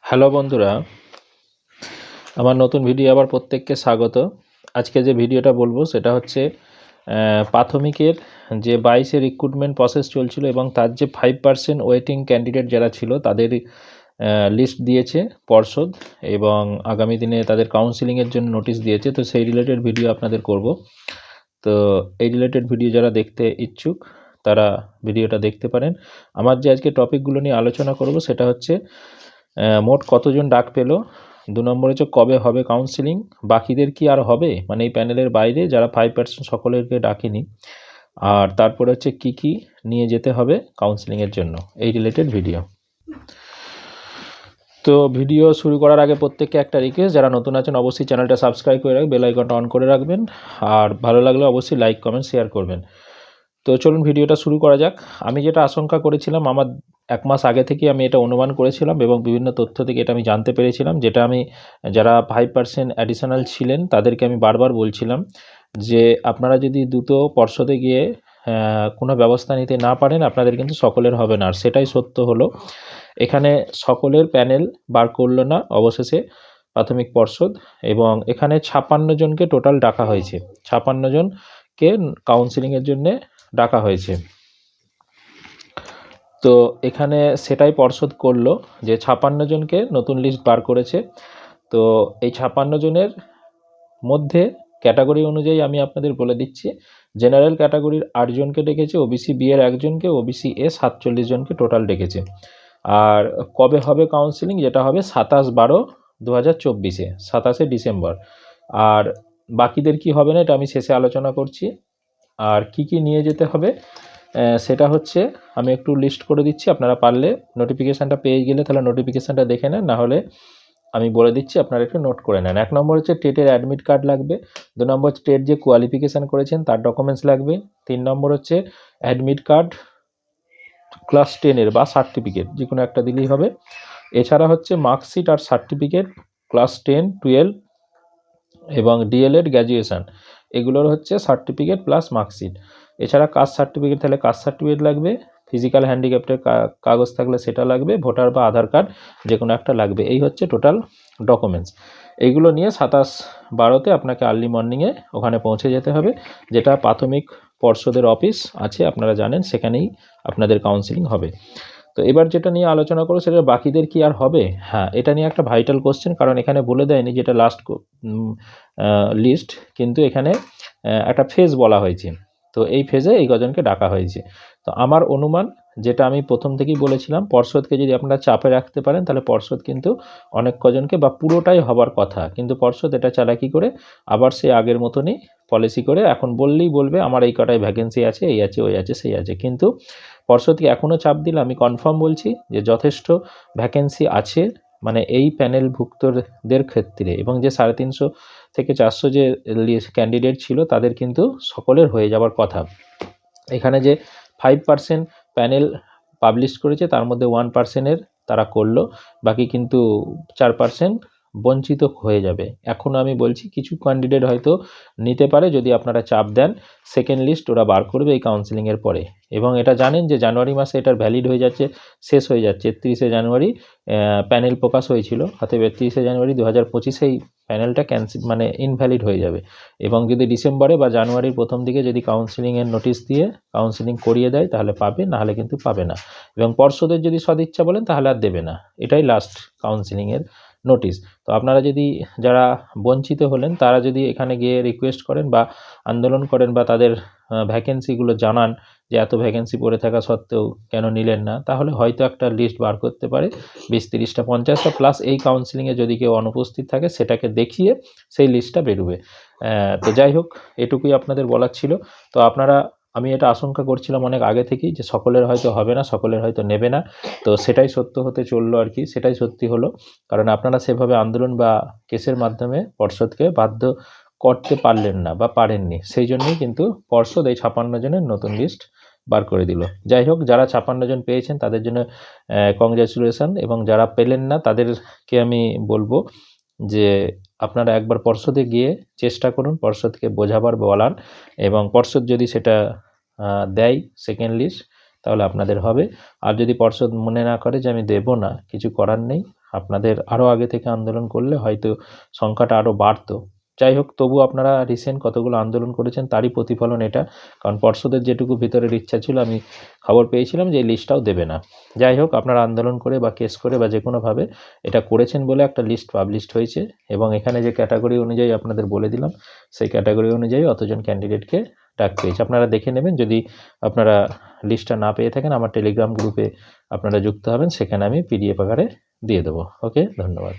Hello বন্ধুরা, আমার নতুন ভিডিও আবার প্রত্যেককে স্বাগত। আজকে যে ভিডিওটা বলবো সেটা হচ্ছে প্রাথমিকের যে 22-এ রিক্রুটমেন্ট প্রসেস চলছিল এবং তার যে 5% ওয়েটিং ক্যান্ডিডেট যারা ছিল তাদের লিস্ট দিয়েছে পর্ষদ এবং আগামী দিনে তাদের কাউন্সিলিংয়ের জন্য নোটিশ দিয়েছে। তো সেই রিলেটেড ভিডিও আপনাদের করব। তো এই রিলেটেড ভিডিও যারা দেখতে ইচ্ছুক তারা ভিডিওটা দেখতে পারেন। আমার যে আজকে টপিকগুলো নিয়ে আলোচনা করব সেটা হচ্ছে মোট কতজন ডাক পেলো, 2 নম্বর হচ্ছে কবে হবে কাউন্সিলিং, বাকিদের কি আর হবে, মানে এই প্যানেলের বাইরে যারা 5% সকলেরকে ডাকেনি, আর তারপরে হচ্ছে কি কি নিয়ে যেতে হবে কাউন্সিলিংয়ের জন্য, এই রিলেটেড ভিডিও। তো ভিডিও শুরু করার আগে প্রত্যেককে একটা রিকোয়েস্ট, যারা নতুন আছেন অবশ্যই চ্যানেলটা সাবস্ক্রাইব করে রাখবেন, বেল আইকনটা অন করে রাখবেন, আর ভালো লাগলে অবশ্যই লাইক কমেন্ট শেয়ার করবেন। তো চলুন ভিডিওটা শুরু করা যাক। আমি যেটা আশঙ্কা করেছিলাম, আমার 1 মাস আগে থেকে আমি এটা অনুমান করেছিলাম এবং বিভিন্ন তথ্য থেকে এটা আমি জানতে পেরেছিলাম, যেটা আমি যারা 5% অ্যাডিশনাল ছিলেন তাদেরকে আমি বারবার বলছিলাম যে আপনারা যদি দ্রুত পর্ষদে গিয়ে কোনো ব্যবস্থা নিতে না পারেন আপনাদের কিন্তু সকলের হবে না। আর সেটাই সত্য হলো, এখানে সকলের প্যানেল বার করলো না অবশেষে প্রাথমিক পর্ষদ, এবং এখানে 56 জনকে টোটাল ডাকা হয়েছে, 56 জনকে কাউন্সিলিংয়ের জন্যে ডাকা হয়েছে। তো এখানে সেটাই পর্ষদ করলো যে 56 জনকে নতুন লিস্ট বার করেছে। তো এই 56 জনের মধ্যে ক্যাটাগরি অনুযায়ী আমি আপনাদের বলে দিচ্ছি, জেনারেল ক্যাটাগরির 8 জনকে ডেকেছে, ওবিসি বি এর 1 জনকে, ওবিসি এ 47 জনকে টোটাল ডেকেছে। আর কবে হবে কাউন্সিলিং, যেটা হবে 27/12/2024, 27শে ডিসেম্বর। আর বাকিদের কি হবে না এটা আমি শেষে আলোচনা করছি। আর কি কি নিয়ে যেতে হবে সেটা হচ্ছে আমি একটু লিস্ট করে দিচ্ছি, আপনারা পারলে নোটিফিকেশানটা পেয়ে গেলে তাহলে নোটিফিকেশানটা দেখে নেন, না হলে আমি বলে দিচ্ছি আপনারা একটু নোট করে নেন। 1 নম্বর হচ্ছে টেটের অ্যাডমিট কার্ড লাগবে। 2 নম্বর হচ্ছে টেট যে কোয়ালিফিকেশান করেছেন তার ডকুমেন্টস লাগবে। 3 নম্বর হচ্ছে অ্যাডমিট কার্ড ক্লাস 10-এর বা সার্টিফিকেট যে কোনো একটা দিলেই হবে। এছাড়া হচ্ছে মার্কশিট আর সার্টিফিকেট ক্লাস 10, 12 এবং ডিএলএড গ্র্যাজুয়েশান, এগুলোর হচ্ছে সার্টিফিকেট প্লাস মার্কশিট। এছাড়া কাস্ট সার্টিফিকেট থাকলে কাস্ট সার্টিফিকেট লাগবে, ফিজিক্যাল হ্যান্ডিক্যাপ্টের কাগজ থাকলে সেটা লাগবে, ভোটার বা আধার কার্ড যে কোনো একটা লাগবে। এই হচ্ছে টোটাল ডকুমেন্টস। এইগুলো নিয়ে 27/12-তে আপনাকে আর্লি মর্নিংয়ে ওখানে পৌঁছে যেতে হবে, যেটা প্রাথমিক পর্ষদের অফিস আছে আপনারা জানেন, সেখানেই আপনাদের কাউন্সিলিং হবে। তো এবার যেটা নিয়ে আলোচনা করো সেটা বাকিদের কি আর হবে। হ্যাঁ, এটা নিয়ে একটা ভাইটাল কোশ্চেন, কারণ এখানে বলে দেয়নি যেটা লাস্ট লিস্ট, কিন্তু এখানে একটা ফেজ বলা হয়েছে। তো এই ফেজে এই কজনকে ডাকা হয়েছে। তো আমার অনুমান, যেটা আমি প্রথম থেকেই বলেছিলাম, পর্ষদকে যদি আপনারা চাপে রাখতে পারেন তাহলে পর্ষদ কিন্তু অনেক কজনকে বা পুরোটাই হবার কথা, কিন্তু পর্ষদ এটা চালাকি করে আবার সেই আগের মতনই পলিসি করে এখন বললেই বলবে আমার এই কটায় ভ্যাকেন্সি আছে, এই আছে, ওই আছে, সেই আছে। কিন্তু পর্ষদকে এখনও চাপ দিলে আমি কনফার্ম বলছি যে যথেষ্ট ভ্যাকেন্সি আছে, মানে এই প্যানেলভুক্তদের ক্ষেত্রে, এবং যে 350 থেকে 400 যে ক্যান্ডিডেট ছিল তাদের কিন্তু সকলের হয়ে যাওয়ার কথা। এখানে যে 5% প্যানেল পাবলিশ করেছে তার মধ্যে 1%-এর তারা করলো, বাকি কিন্তু 4% বঞ্চিত হয়ে যাবে। এখনও আমি বলছি কিছু ক্যান্ডিডেট হয়তো নিতে পারে যদি আপনারা চাপ দেন, সেকেন্ড লিস্ট ওরা বার করবে এই কাউন্সিলিংয়ের পরে। এবং এটা জানেন যে জানুয়ারি মাসে এটার ভ্যালিড হয়ে যাচ্ছে, শেষ হয়ে যাচ্ছে 31শে জানুয়ারি প্যানেল প্রকাশ হয়েছিল, অতএব 31শে জানুয়ারি 2025 এই প্যানেলটা ক্যান্সেল মানে ইনভ্যালিড হয়ে যাবে। এবং যদি ডিসেম্বরে বা জানুয়ারির প্রথম দিকে যদি কাউন্সিলিংয়ের নোটিশ দিয়ে কাউন্সিলিং করিয়ে দেয় তাহলে পাবে, না হলে কিন্তু পাবে না। এবং পর্ষদের যদি সদিচ্ছা বলেন তাহলে আর দেবে না, এটাই লাস্ট কাউন্সিলিংয়ের নোটিশ। তো আপনারা যদি যারা বঞ্চিত হলেন তারা যদি এখানে গিয়ে রিকোয়েস্ট করেন বা আন্দোলন করেন বা তাদের ভ্যাকেন্সিগুলো জানান যে এত ভ্যাকেন্সি পড়ে থাকা সত্ত্বেও কেন নিলেন না, তাহলে হয়তো একটা লিস্ট বার করতে পারে 20, 30টা, 50টা, প্লাস এই কাউন্সিলিংয়ে যদি কেউ অনুপস্থিত থাকে সেটাকে দেখিয়ে সেই লিস্টটা বেরোবে। তো যাই হোক, এটুকুই আপনাদের বলার ছিল। তো আপনারা, আমি এটা আশঙ্কা করছিলাম অনেক আগে থেকেই যে সকলের হয়তো হবে না, সকলের হয়তো নেবে না। তো সেটাই সত্য হতে চললো আর কি, সেটাই সত্যি হলো, কারণ আপনারা সেভাবে আন্দোলন বা কেসের মাধ্যমে পর্ষদকে বাধ্য করতে পারলেন না বা পারেননি, সেই জন্যই কিন্তু পর্ষদ এই 56 জনের নতুন লিস্ট বার করে দিল। যাই হোক, যারা 56 জন পেয়েছেন তাদের জন্য কংগ্র্যাচুলেশন, এবং যারা পেলেন না তাদেরকে আমি বলবো যে আপনারা একবার পর্ষদে গিয়ে চেষ্টা করুন পর্ষদকে বোঝাবার, বলার, এবং পর্ষদ যদি সেটা দেয় সেকেন্ড লিস্ট তাহলে আপনাদের হবে। আর যদি পর্ষদ মনে না করে যে আমি দেব না, কিছু করার নেই, আপনাদের আরও আগে থেকে আন্দোলন করলে হয়তো সংখ্যাটা আরও বাড়তো। যাই হোক, তবু আপনারা রিসেন্ট কতগুলো আন্দোলন করেছেন তারই প্রতিফলন এটা। কারণ পর্ষদের যেটুকু ভিতরের ইচ্ছা ছিল, আমি খবর পেয়েছিলাম যে এই লিস্টটাও দেবে না। যাই হোক, আপনারা আন্দোলন করে বা কেস করে বা যে কোনোভাবে এটা করেছেন বলে একটা লিস্ট পাবলিশড হয়েছে, এবং এখানে যে ক্যাটাগরি অনুযায়ী আপনাদের বলে দিলাম, সেই ক্যাটাগরি অনুযায়ী অতজন ক্যান্ডিডেটকে ডাক পেয়েছে। আপনারা দেখে নেবেন, যদি আপনারা লিস্টটা না পেয়ে থাকেন আমার টেলিগ্রাম গ্রুপে আপনারা যুক্ত হবেন, সেখানে আমি পিডিএফ আকারে দিয়ে দেবো। ওকে, ধন্যবাদ।